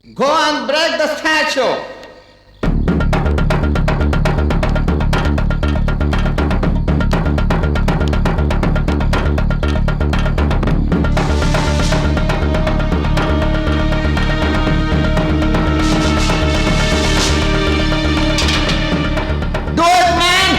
Go and break the statue. Do it, man!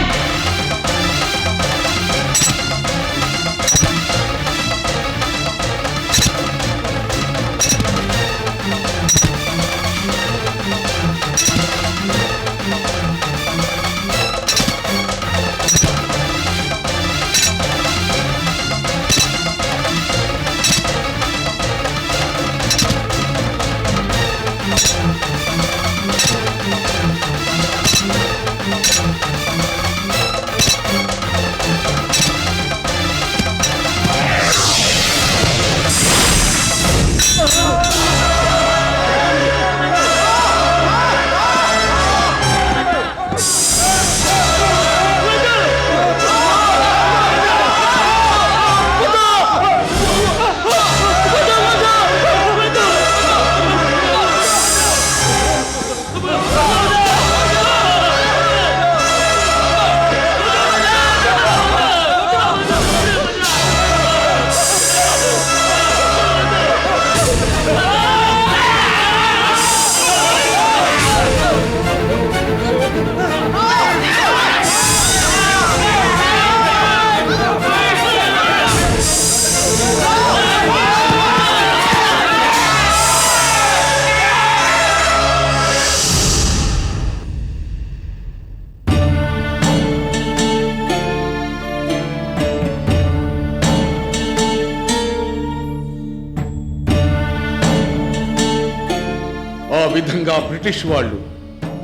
ఆ విధంగా British వాళ్ళు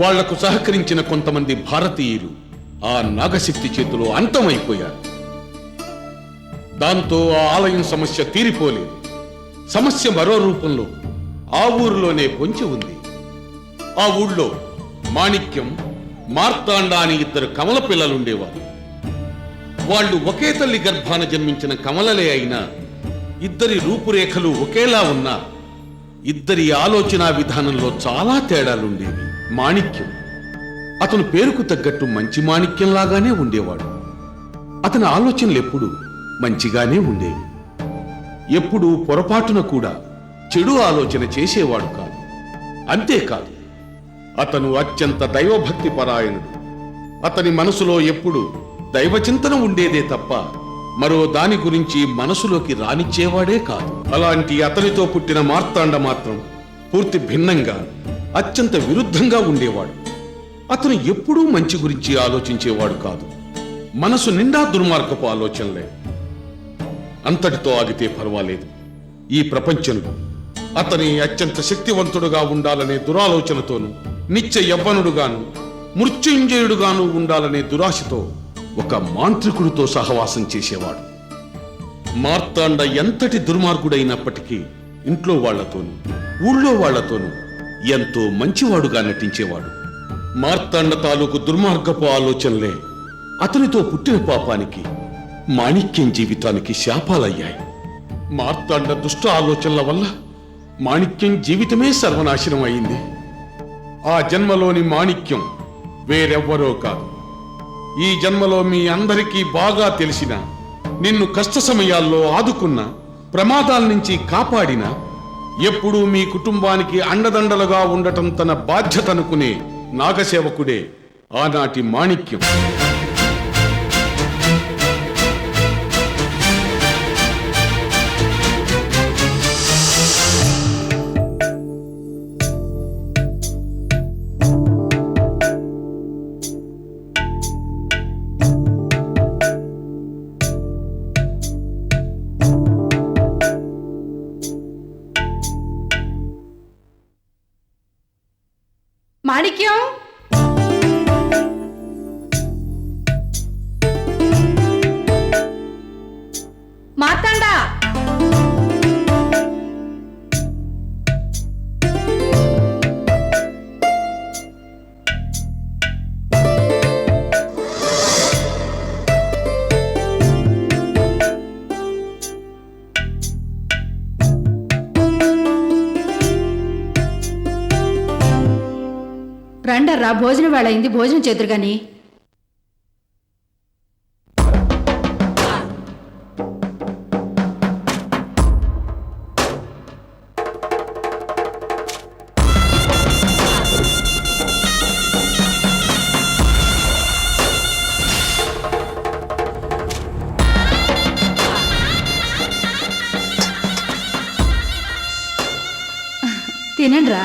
వాళ్లకు సహకరించిన కొంతమంది భారతీయులు ఆ నాగశక్తి చేతిలో అంతమైపోయారు. దాంతో ఆ ఆలయం సమస్య తీరిపోలేదు. సమస్య మరో రూపంలో ఆ ఊరిలోనే పొంచి ఉంది. ఆ ఊళ్ళో మాణిక్యం, మార్తాండ అని ఇద్దరు కమల పిల్లలుండేవారు. వాళ్ళు ఒకే తల్లి గర్భాన జన్మించిన కమలలే అయినా ఇద్దరి రూపురేఖలు ఒకేలా ఉన్నా ఇద్దరి ఆలోచన విధానంలో చాలా తేడాలుండేవి. మాణిక్యం అతను పేరుకు తగ్గట్టు మంచి మాణిక్యంలాగానే ఉండేవాడు. అతని ఆలోచనలు ఎప్పుడు మంచిగానే ఉండేవి. ఎప్పుడూ పొరపాటున కూడా చెడు ఆలోచన చేసేవాడు కాదు. అంతేకాదు, అతను అత్యంత దైవభక్తి పరాయణుడు. అతని మనసులో ఎప్పుడు దైవచింతన ఉండేదే తప్ప మరో దాని గురించి మనసులోకి రానిచ్చేవాడే కాదు. అలాంటి అతనితో పుట్టిన మార్తాండ మాత్రం పూర్తి భిన్నంగా, అత్యంత విరుద్ధంగా ఉండేవాడు. అతను ఎప్పుడూ మంచి గురించి ఆలోచించేవాడు కాదు. మనసు నిండా దుర్మార్గపు ఆలోచనలే. అంతటితో ఆగితే పర్వాలేదు. ఈ ప్రపంచంలో అతని అత్యంత శక్తివంతుడుగా ఉండాలనే దురాలోచనతోనూ, నిత్య యవ్వనుడుగాను మృత్యుంజయుడుగాను ఉండాలనే దురాశతో ఒక మాంత్రికుడితో సహవాసం చేసేవాడు. మార్తాండ ఎంతటి దుర్మార్గుడైనప్పటికీ ఇంట్లో వాళ్లతోనూ ఊళ్ళో వాళ్లతోనూ ఎంతో మంచివాడుగా నటించేవాడు. మార్తాండ తాలూకు దుర్మార్గపు ఆలోచనలే అతనితో పుట్టిన పాపానికి, మాణిక్యం జీవితానికి శాపాలయ్యాయి. మార్తాండ దుష్ట ఆలోచనల వల్ల మాణిక్యం జీవితమే సర్వనాశనం అయింది. ఆ జన్మలోని మాణిక్యం వేరెవ్వరో కాదు, ఈ జన్మలో మీ అందరికీ బాగా తెలిసిన, నిన్ను కష్ట సమయాల్లో ఆదుకున్న, ప్రమాదాల నుంచి కాపాడిన, ఎప్పుడూ మీ కుటుంబానికి అండదండలుగా ఉండటం తన బాధ్యత అనుకునే నాగసేవకుడే ఆనాటి మాణిక్యం. మాణిక్యం, మార్తాండా, తినరా, భోజనం వేళ అయింది, భోజనం చేతురు గాని. తినండిరా.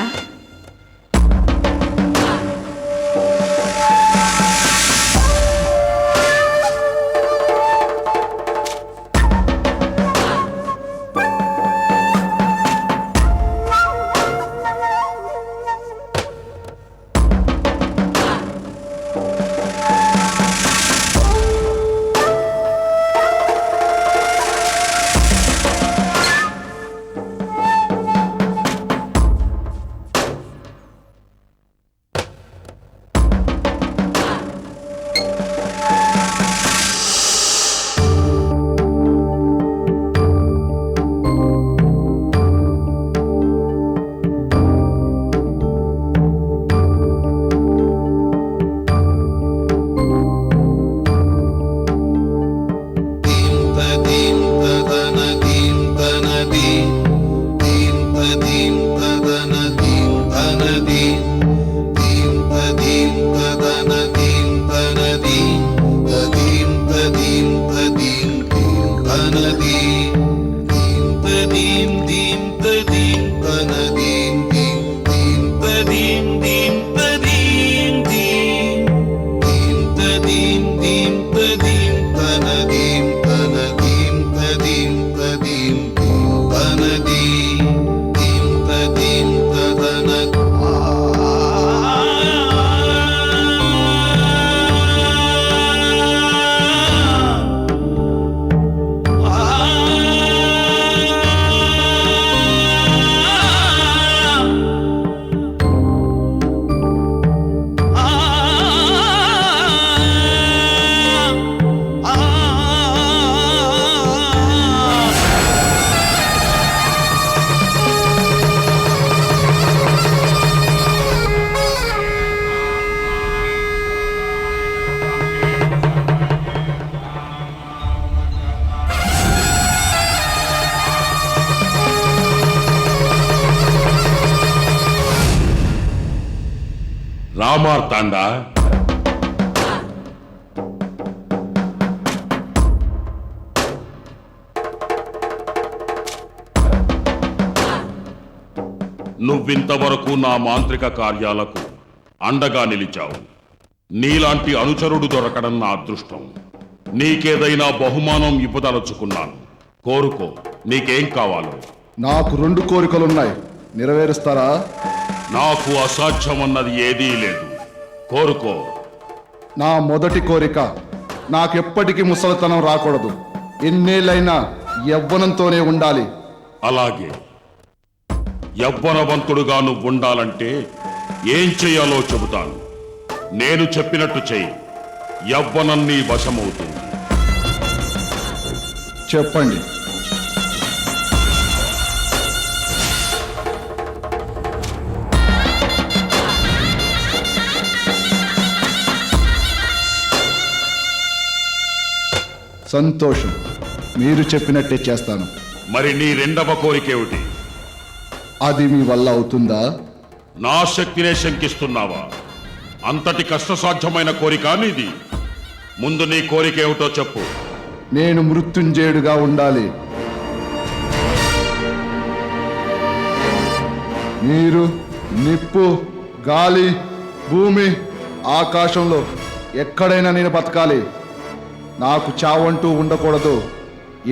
రామార్తాండ, నువ్వింతవరకు నా మాంత్రిక కార్యాలకు అండగా నిలిచావు. నీలాంటి అనుచరుడు దొరకడం నా అదృష్టం. నీకేదైనా బహుమానం ఇవ్వదలుచుకున్నాను. కోరుకో, నీకేం కావాలో. నాకు 2 కోరికలున్నాయి, నెరవేరుస్తారా? నాకు అసాధ్యమన్నది ఏదీ లేదు. కోరుకో. నా మొదటి కోరిక, నాకెప్పటికీ ముసలితనం రాకూడదు. ఎన్నేళ్ళైనా యవ్వనంతోనే ఉండాలి. అలాగే యవ్వనవంతుడుగా నువ్వు ఉండాలంటే ఏం చెయ్యాలో చెబుతాను. నేను చెప్పినట్టు చెయ్యి. యవ్వనం నీ వశమవుతుంది. చెప్పండి. సంతోషం, మీరు చెప్పినట్టే చేస్తాను. మరి నీ రెండవ కోరికేమిటి? అది మీ వల్ల అవుతుందా? నా శక్తినే శంకిస్తున్నావా? అంతటి కష్టసాధ్యమైన కోరిక నీది. ముందు నీ కోరికేమిటో చెప్పు. నేను మృత్యుంజయుడుగా ఉండాలి. నీరు, నిప్పు, గాలి, భూమి, ఆకాశంలో ఎక్కడైనా నేను బతకాలి. నాకు చావంటూ ఉండకూడదు.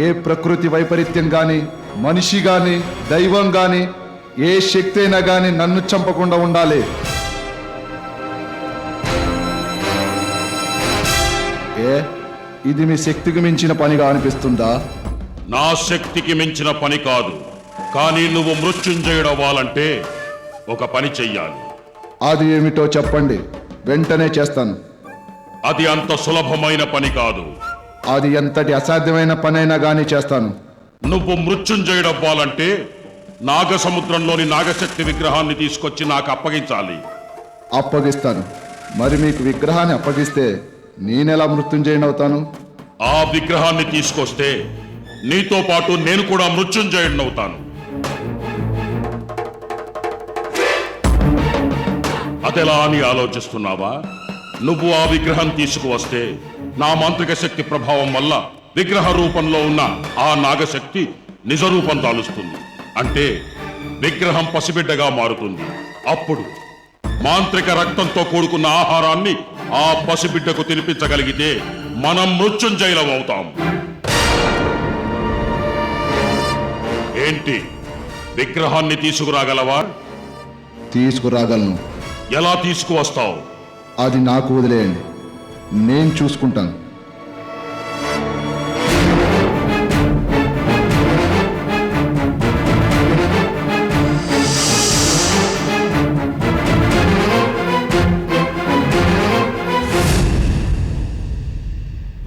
ఏ ప్రకృతి వైపరీత్యం గాని, మనిషి గాని, దైవం గాని, ఏ శక్తి అయినా గాని నన్ను చంపకుండా ఉండాలి. ఇది మీ శక్తికి మించిన పనిగా అనిపిస్తుందా? నా శక్తికి మించిన పని కాదు. కానీ నువ్వు మృత్యుంజయుడవ్వాలంటే ఒక పని చెయ్యాలి. అది ఏమిటో చెప్పండి, వెంటనే చేస్తాను. అది అంత సులభమైన పని కాదు. అది ఎంతటి అసాధ్యమైన పనైనా గానీ చేస్తాను. నువ్వు మృత్యుంజయుడవ్వాలంటే నాగసముద్రంలోని నాగశక్తి విగ్రహాన్ని తీసుకొచ్చి నాకు అప్పగించాలి. అప్పగిస్తాను. మరి మీకు విగ్రహాన్ని అప్పగిస్తే నేనెలా మృత్యుంజయుని అవుతాను? ఆ విగ్రహాన్ని తీసుకొస్తే నీతో పాటు నేను కూడా మృత్యుంజయుడినవుతాను. అదెలా అని ఆలోచిస్తున్నావా? నువ్వు ఆ విగ్రహం తీసుకువస్తే నా మాంత్రిక శక్తి ప్రభావం వల్ల విగ్రహ రూపంలో ఉన్న ఆ నాగశక్తి నిజ రూపం దాలుస్తుంది. అంటే విగ్రహం పసిబిడ్డగా మారుతుంది. అప్పుడు మాంత్రిక రక్తంతో కూడుకున్న ఆహారాన్ని ఆ పసిబిడ్డకు తినిపించగలిగితే మనం మృత్యుంజయులం అవుతాం. ఏంటి, విగ్రహాన్ని తీసుకురాగలవా? తీసుకురాగలను. ఎలా తీసుకువస్తావు? అది నాకు వదిలేయండి, నేను చూసుకుంటాను.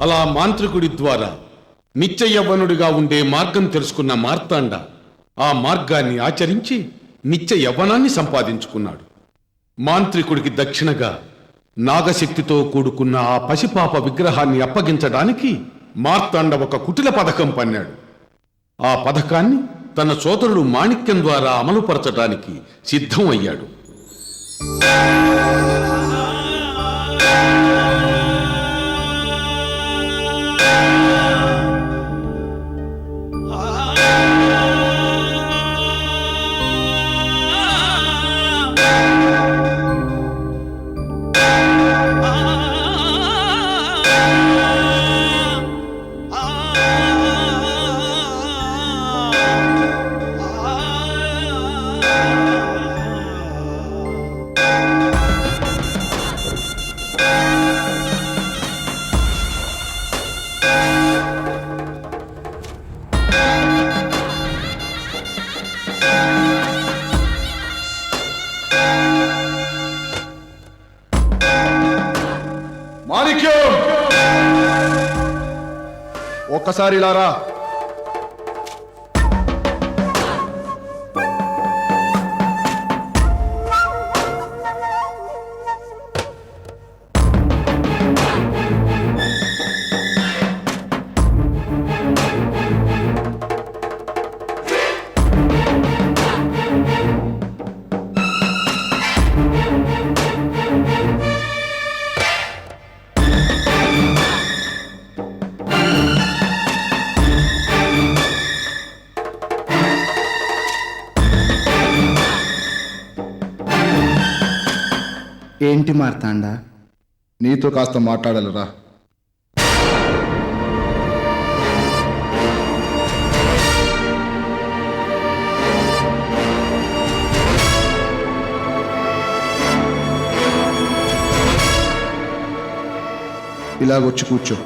అలా మాంత్రికుడి ద్వారా నిత్య యవ్వనుడిగా ఉండే మార్గం తెలుసుకున్న మార్తాండ ఆ మార్గాన్ని ఆచరించి నిత్య యవ్వనాన్ని సంపాదించుకున్నాడు. మాంత్రికుడికి దక్షిణగా నాగశక్తితో కూడుకున్న ఆ పసిపాప విగ్రహాన్ని అప్పగించడానికి మార్తాండ ఒక కుటిల పథకం పన్నాడు. ఆ పథకాన్ని తన సోదరుడు మాణిక్యం ద్వారా అమలుపరచడానికి సిద్ధం అయ్యాడు. మాణిక్యం, ఒక్కసారి ఇలా రా. ఏంటి మార్తాండ? నీతో కాస్త మాట్లాడాలరా. ఇలాగొచ్చి కూర్చో.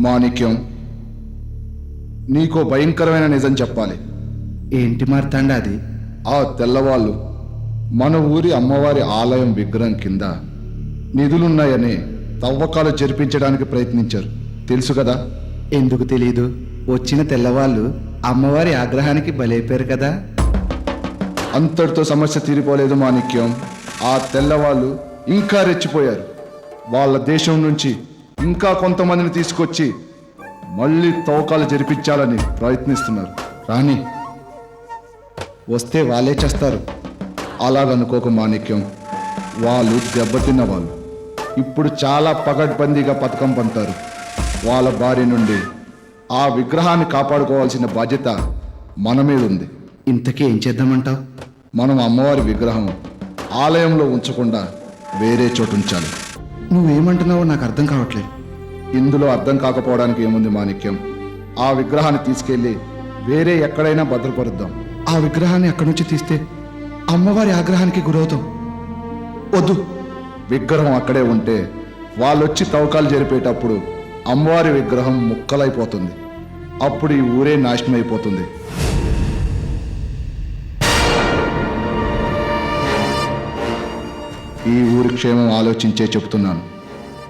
మాణిక్యం, నీకో భయంకరమైన నిజం చెప్పాలి. ఏంటి మార్తాండ అది? ఆ తెల్లవాళ్ళు మన ఊరి అమ్మవారి ఆలయం విగ్రహం కింద నిధులున్నాయని తవ్వకాలు జరిపించడానికి ప్రయత్నించారు, తెలుసు కదా? ఎందుకు తెలీదు? వచ్చిన తెల్లవాళ్ళు అమ్మవారి ఆగ్రహానికి బలైపోయారు కదా. అంతటితో సమస్య తీరిపోలేదు మాణిక్యం. ఆ తెల్లవాళ్ళు ఇంకా రెచ్చిపోయారు. వాళ్ళ దేశం నుంచి ఇంకా కొంతమందిని తీసుకొచ్చి మళ్ళీ తవ్వకాలు జరిపించాలని ప్రయత్నిస్తున్నారు. రాని వస్తే వాళ్ళే చేస్తారు. అలాగనుకోక మాణిక్యం, వాళ్ళు దెబ్బతిన్న వాళ్ళు. ఇప్పుడు చాలా పగడ్బందీగా పథకం పంటారు. వాళ్ళ బారి నుండి ఆ విగ్రహాన్ని కాపాడుకోవాల్సిన బాధ్యత మన మీద ఉంది. ఇంతకీ ఏం చేద్దామంటావు? మనం అమ్మవారి విగ్రహం ఆలయంలో ఉంచకుండా వేరే చోటు ఉంచాలి. నువ్వేమంటున్నావో నాకు అర్థం కావట్లేదు. ఇందులో అర్థం కాకపోవడానికి ఏముంది మాణిక్యం? ఆ విగ్రహాన్ని తీసుకెళ్లి వేరే ఎక్కడైనా భద్రపరుద్దాం. ఆ విగ్రహాన్ని అక్కడి నుంచి తీస్తే అమ్మవారి ఆగ్రహానికి గురవుతాం. వద్దు, విగ్రహం అక్కడే ఉంటే వాళ్ళొచ్చి తవ్వకాలు జరిపేటప్పుడు అమ్మవారి విగ్రహం ముక్కలైపోతుంది. అప్పుడు ఈ ఊరే నాశనం అయిపోతుంది. ఈ ఊరి క్షేమం ఆలోచించే చెబుతున్నాను.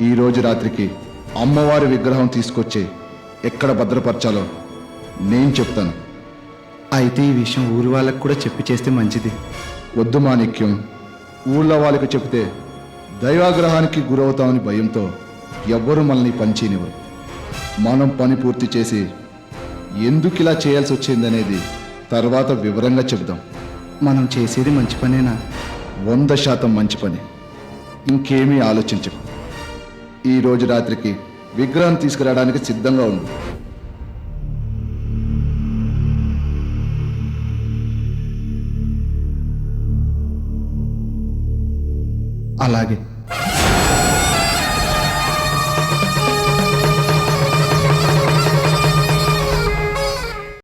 ఈ రోజు రాత్రికి అమ్మవారి విగ్రహం తీసుకొచ్చి ఎక్కడ భద్రపరచాలో నేను చెప్తాను. అయితే ఈ విషయం ఊరి వాళ్ళకు కూడా చెప్పి చేస్తే మంచిది. వద్దు మాణిక్యం, ఊళ్ళో వాళ్ళకి చెబితే దైవాగ్రహానికి గురవుతామని భయంతో ఎవ్వరూ మనల్ని పనిచేయనివ్వరు. మనం పని పూర్తి చేసి ఎందుకు ఇలా చేయాల్సి వచ్చిందనేది తర్వాత వివరంగా చెబుదాం. మనం చేసేది మంచి పనేనా? 100% మంచి పని. ఇంకేమీ ఆలోచించకు. ఈ రోజు రాత్రికి విగ్రహం తీసుకురావడానికి సిద్ధంగా ఉండు. అలాగే.